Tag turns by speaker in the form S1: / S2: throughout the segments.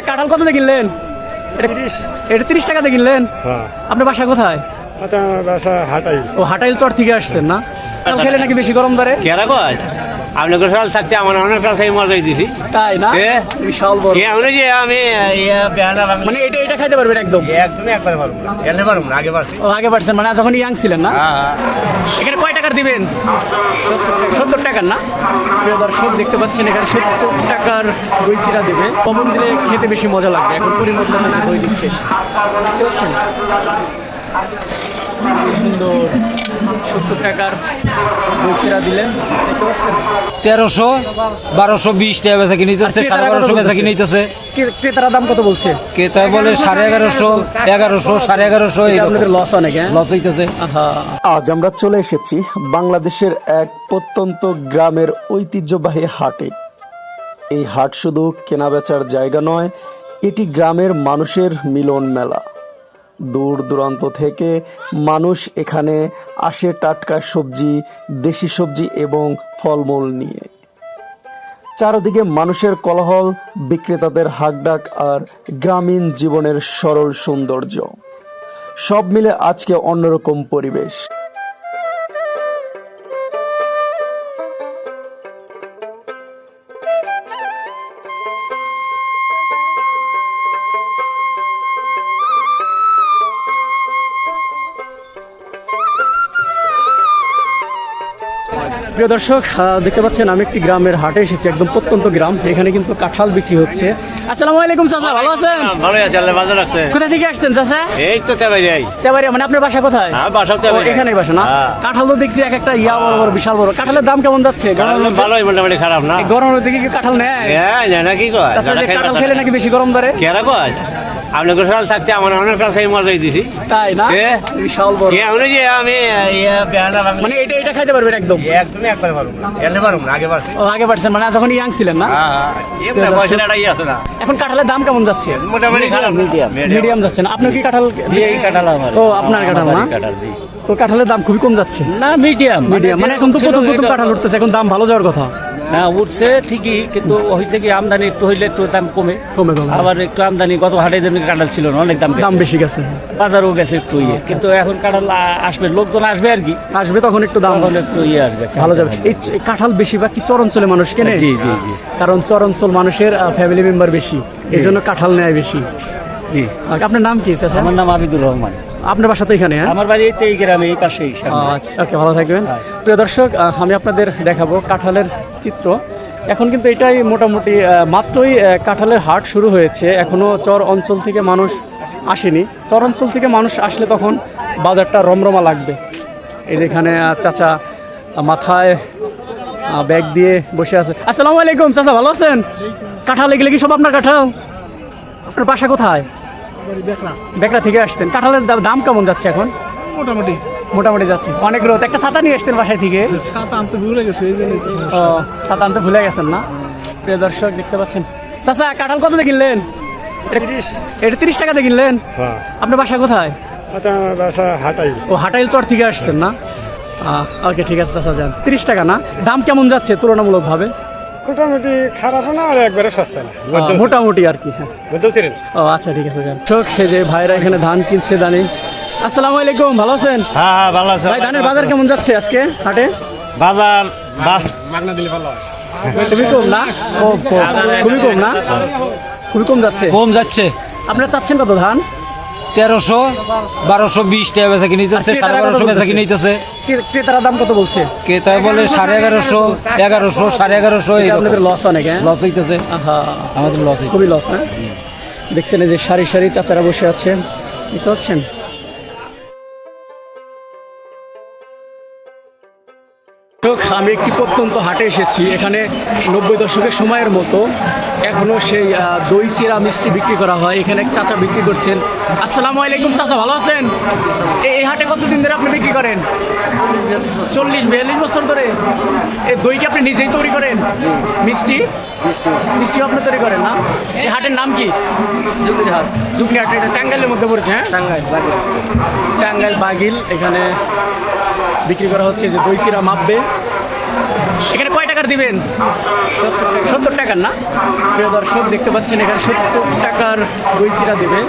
S1: কাঁঠাল কত দিয়ে কিনলেন? এটা 30 টাকাতে কিনলেন? আপনার বাসা কোথায়? ও হাটাইল চর থেকে আসছেন না? কাঁঠাল খেলে নাকি বেশি গরম ধরে?
S2: কেরা কয় আপনি গোসাল থাকতে আমার অনেক কাল খাই মজাই দিছি
S1: তাই না? বিশাল বড়
S2: যে আমি
S1: মানে এটা খাইতে পারবেন একদম?
S2: একদমই একবার পারবো না, এলে পারবো না, আগে পারছি।
S1: ও আগে পারছেন মানে যখন ইয়াং ছিলেন না? এখানে কয় টাকার দিবেন? 70 টাকার না? প্রিয় দর্শক দেখতে পাচ্ছেন এখানে 70 টাকার দই চিরা দেবে। কমন দিলে খেতে বেশি মজা লাগবে। এখন পরিমতো দই দিচ্ছে, দেখতে পাচ্ছেন কি সুন্দর। 70 টাকার দই চিরা দিলেন, দেখতে পাচ্ছেন।
S3: 1300 1220 টাকা বেচা কিনে নিতেছে, 1250 বেচা কিনে নিতেছে।
S1: ক্রেতারা দাম কত বলছে?
S3: ক্রেতা বলে 1150 1100 1150 এই
S1: আপনাদের লস অনেক।
S3: লস হইতেছে।
S4: আজ আমরা চলে এসেছি বাংলাদেশের এক প্রত্যন্ত গ্রামের ঐতিহ্যবাহী হাটে। এই হাট শুধু কেনাবেচার জায়গা নয়, এটি গ্রামের মানুষের মিলন মেলা। দূর দূরান্ত থেকে মানুষ এখানে আসে টাটকা সবজি, দেশি সবজি এবং ফলমূল নিয়ে। চারদিকে মানুষের কোলাহল, বিক্রেতাদের হাকডাক আর গ্রামীণ জীবনের সরল সৌন্দর্য, সব মিলে আজকে অন্যরকম পরিবেশ।
S1: প্রিয় দর্শক দেখতে পাচ্ছেন আমি একটি গ্রামের হাটে এসেছি, একদম প্রত্যন্ত গ্রাম। এখানে কিন্তু কাঁঠাল বিক্রি হচ্ছে। আসসালামু আলাইকুম চাচা, ভালো আছেন?
S2: ভালো আছে, আল্লাহ বাজার রাখছে।
S1: কোথা থেকে আসছেন চাচা?
S2: এই তো তেবাড়িয়াই।
S1: তেবাড়িয়া মানে আপনার বাসা কোথায়?
S2: বাসা
S1: এখানেই বাসা না? কাঁঠাল তো দেখছি এক একটা ইয়া বড় বড়, বিশাল বড়। কাঁঠালের দাম কেমন যাচ্ছে?
S2: ভালোই, মোটামুটি খারাপ না।
S1: গরমের দিকে কি কাঁঠাল নেয়?
S2: না কি কয়
S1: কাঁঠাল খেলে নাকি বেশি গরম ধরে?
S2: কেরা কয় আপনি গোসাল থাকতে আমার অনেক কাল খাই মজাই দিছি
S1: তাই না? বিশাল বড়
S2: যে আমি
S1: মানে এটা খাইতে পারবেন একদম?
S2: একদমই একবার পারবো না, এলে পারবো না, আগে পারছি।
S1: ও আগে পারছেন মানে যখন ইয়াং ছিলেন না?
S2: পয়সাটাই আছে না।
S1: এখন কাঁঠালের দাম কেমন যাচ্ছে?
S2: মোটামুটি খারাপ,
S1: মিডিয়াম যাচ্ছে না? আপনার কি কাঁঠাল?
S3: এই কাঁঠাল আমার।
S1: ও আপনার কাঁঠাল না?
S3: জি।
S1: তো কাঁঠালের দাম খুবই কম যাচ্ছে
S3: না, মিডিয়াম
S1: মানে এখন তো প্রথম কাঁঠাল উঠতেছে, এখন দাম ভালো যাওয়ার কথা।
S3: না, উঠছে ঠিকই, কিন্তু হয়েছে কি আমদানি একটু হইলে একটু দাম কমে। আবার একটু আমদানি, গত হাটে যেন কাঁঠাল ছিল না, অনেক দাম
S1: বেশি গেছে,
S3: বাজারও গেছে একটু কিন্তু এখন কাঁঠাল আসবে, লোকজন আসবে আর কি,
S1: আসবে তখন একটু দাম
S3: একটু আসবে,
S1: ভালো যাবে। এই কাঁঠাল বেশিরভাগ কি চর অঞ্চলে মানুষ কেনে?
S3: জি জি জি।
S1: কারণ চর অঞ্চল মানুষের ফ্যামিলি মেম্বার বেশি, এই জন্য কাঁঠাল নেয় বেশি।
S3: জি।
S1: আপনার নাম কি?
S3: আমার নাম আবিদুর রহমান।
S1: আপনার বাসা তো এখানে?
S3: আমার বাড়ি এই গ্রামে, এই পাশেই।
S1: ওকে, ভালো থাকবেন। প্রিয় দর্শক, আমি আপনাদের দেখাবো কাঁঠালের চিত্র। এখন কিন্তু এটাই মোটামুটি মাত্রই কাঁঠালের হাট শুরু হয়েছে, এখনো চর অঞ্চল থেকে মানুষ আসেনি। চর অঞ্চল থেকে মানুষ আসলে তখন বাজারটা রমরমা লাগবে। এই যেখানে চাচা মাথায় ব্যাগ দিয়ে বসে আছে। আসসালামু আলাইকুম চাচা, ভালো আছেন? কাঁঠাল এগুলো কি সব আপনার কাঁঠাল? আপনার বাসা কোথায়? বেকরা থেকে আসছেন। কাঁঠালের দাম কেমন যাচ্ছে এখন? মোটামুটি যাচ্ছে। অনেক রোদ, একটা ছাতা নিয়ে আসতেন বাসায় থেকে? ছাতা আনতে ভুলে গেছেন না? প্রিয় দর্শক দেখতে পাচ্ছেন। চাচা কাঁঠাল কত দিয়ে কিনলেন? এটা 30 টাকাতে কিনলেন? আপনার বাসা কোথায়? ও হাটাইল চর থেকে আসতেন না? ওকে, ঠিক আছে চাচা, যান। 30 টাকা না? দাম কেমন যাচ্ছে তুলনামূলক ভাবে?
S5: মোটামুটি খারাপ না, আর একবারে সস্তা না,
S1: মোটামুটি আর কি। হ্যাঁ, ও আচ্ছা, ঠিক আছে, যান। যে ভাইরা এখানে ধান কিনছে দানি। আসসালামু আলাইকুম, ভালো আছেন?
S2: হ্যাঁ, ভালো আছে।
S1: ভাই ধানের বাজার কেমন যাচ্ছে আজকে হাটে?
S2: বাজার
S5: মাগনা দিলে ভালো হয়।
S1: খুবই কম না? খুবই কম না? খুবই কম যাচ্ছে। আপনারা চাচ্ছেন কত ধান?
S3: 1300 1220 টাকা বেচা কিনে নিতেছে, 1250 বেচা কিনে নিতেছে।
S1: ক্রেতারা দাম কত বলছে?
S3: ক্রেতা বলে 1150 1100 1150 এই
S1: আপনাদের লস অনেক।
S3: লস হইতেছে। আমাদের লস,
S1: খুবই লস না? দেখছেন এই যে সারি সারি চাচারা বসে আছেন, দেখতে পাচ্ছেন। আমি একটি প্রত্যন্ত হাটে এসেছি। এখানে 90 দশকের সময়ের মতো এখনো সেই দই চিরা মিষ্টি বিক্রি করা হয়। এখানে এক চাচা বিক্রি করছেন। আসসালামু আলাইকুম চাচা, ভালো আছেন? এই হাটে কতদিন ধরে আপনি বিক্রি করেন? 40-42 বছর ধরে। এই দই কি আপনি নিজেই তৈরি করেন? মিষ্টি আপনি তৈরি করেন না? এই হাটের নাম কি? জুগনি হাট। এটা টাঙ্গাইলের মধ্যে পড়েছে? হ্যাঁ, টাঙ্গাইল বাগিল। এখানে বিক্রি করা হচ্ছে যে দই চিরা মাপবে। এখানে কয় টাকার দিবেন? 70 টাকার না? প্রিয় দর্শক দেখতে পাচ্ছেন এখানে 70 টাকার দই চিরা দেবে।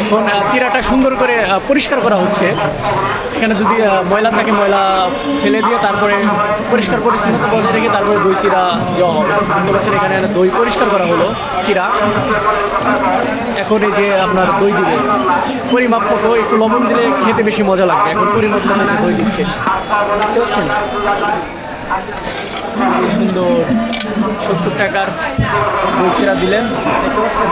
S1: এখন চিরাটা সুন্দর করে পরিষ্কার করা হচ্ছে। এখানে যদি ময়লা থাকে ময়লা ফেলে দিয়ে তারপরে পরিষ্কার পরিচ্ছন্নতা বজায় রেখে তারপরে দই চিরা দেওয়া হবে। দেখতে পাচ্ছেন এখানে দই পরিষ্কার করা হলো চিরা। এখন এই যে আপনার দই দিবে পরিমাপ মতো, একটু লবণ দিলে খেতে বেশি মজা লাগবে। এখন পরিমাপ মতো যে দই দিচ্ছে, দেখতে পাচ্ছেন কি সুন্দর 70 টাকার দই চিরা দিলেন, দেখতে পাচ্ছেন।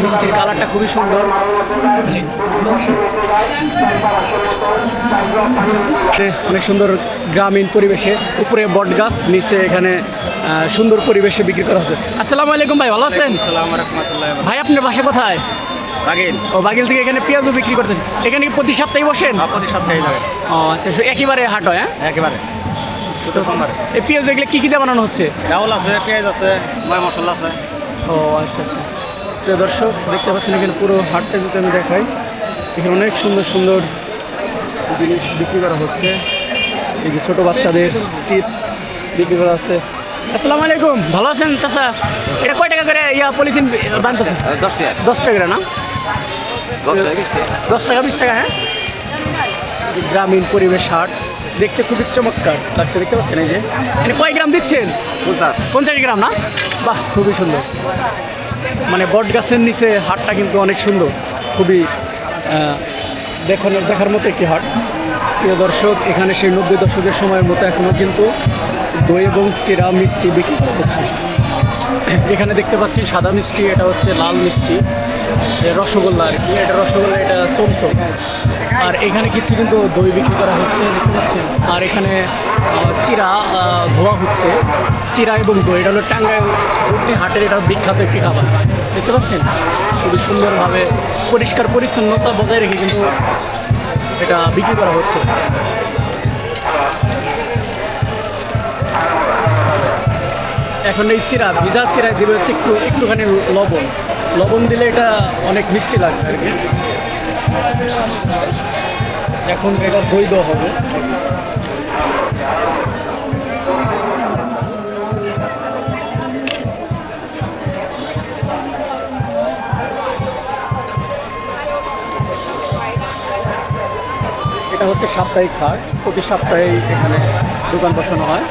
S1: মিষ্টির কালারটা খুবই সুন্দর। অনেক সুন্দর গ্রামীণ পরিবেশে, উপরে বট গাছ, নিচে এখানে সুন্দর পরিবেশে বিক্রি করা হচ্ছে। আসসালামু আলাইকুম ভাই, ভালো আছেন? ভাই আপনার বাসা কোথায়?
S2: বাগিল।
S1: ও বাগিল থেকে এখানে পেঁয়াজও বিক্রি করতেন। এখানে কি প্রতি সপ্তাহে বসেন?
S2: প্রতি সপ্তাহে যাবে।
S1: ও আচ্ছা, একেবারে হাট হয়? হ্যাঁ,
S2: একেবারে শুধু সোমবার।
S1: এই পেঁয়াজ এগুলো কী কী দিয়ে বানানো হচ্ছে?
S2: ডাউল আছে, পেঁয়াজ আছে, ময় মশলা আছে।
S1: ও আচ্ছা আচ্ছা। প্রিয় দর্শক দেখতে পাচ্ছেন এখানে পুরো হাটটা যদি আমি দেখাই, এখানে অনেক সুন্দর সুন্দর জিনিস বিক্রি করা হচ্ছে। এই যে ছোটো বাচ্চাদের চিপস বিক্রি করা আছে। আসসালামু আলাইকুম, ভালো আছেন চাচা? এটা কয় টাকা করে পলিথিন বানতেছে? 10 টাকা না? 10 টাকা 20 টাকা। হ্যাঁ, গ্রামীণ পরিবেশ হাট দেখতে খুবই চমৎকার লাগছে, দেখতে পাচ্ছেন। এই যে এখানে কয় গ্রাম দিচ্ছেন? 50 গ্রাম না? বাহ, খুবই সুন্দর। মানে বট গাছের নিচে হাটটা কিন্তু অনেক সুন্দর, খুবই দেখার মতো একটি হাট। প্রিয় দর্শক এখানে সেই 90 দশকের সময়ের মতো এখনও কিন্তু দই এবং চিরা মিষ্টি বিক্রি করা হচ্ছে। এখানে দেখতে পাচ্ছেন সাদা মিষ্টি, এটা হচ্ছে লাল মিষ্টি, রসগোল্লা আর কি, এটা রসগোল্লা, এটা চমচম। আর এখানে কিছু কিন্তু দই বিক্রি করা হচ্ছে, দেখতে পাচ্ছেন। আর এখানে চিরা ধোয়া হচ্ছে, চিরা এবং দই। এটা হলো টাঙ্গাইল হাটের এটা বিখ্যাত একটি খাবার, দেখতে পাচ্ছেন। খুবই সুন্দরভাবে পরিষ্কার পরিচ্ছন্নতা বজায় রেখে কিন্তু এটা বিক্রি করা হচ্ছে। এখন এই চিরা, ভিজা চিরায় দিলে হচ্ছে একটুখানি লবণ দিলে এটা অনেক মিষ্টি লাগবে আর কি। এখন এটা দই দেওয়া হবে। এটা হচ্ছে সাপ্তাহিক হাট, প্রতি সপ্তাহে এখানে দোকান বসানো হয়।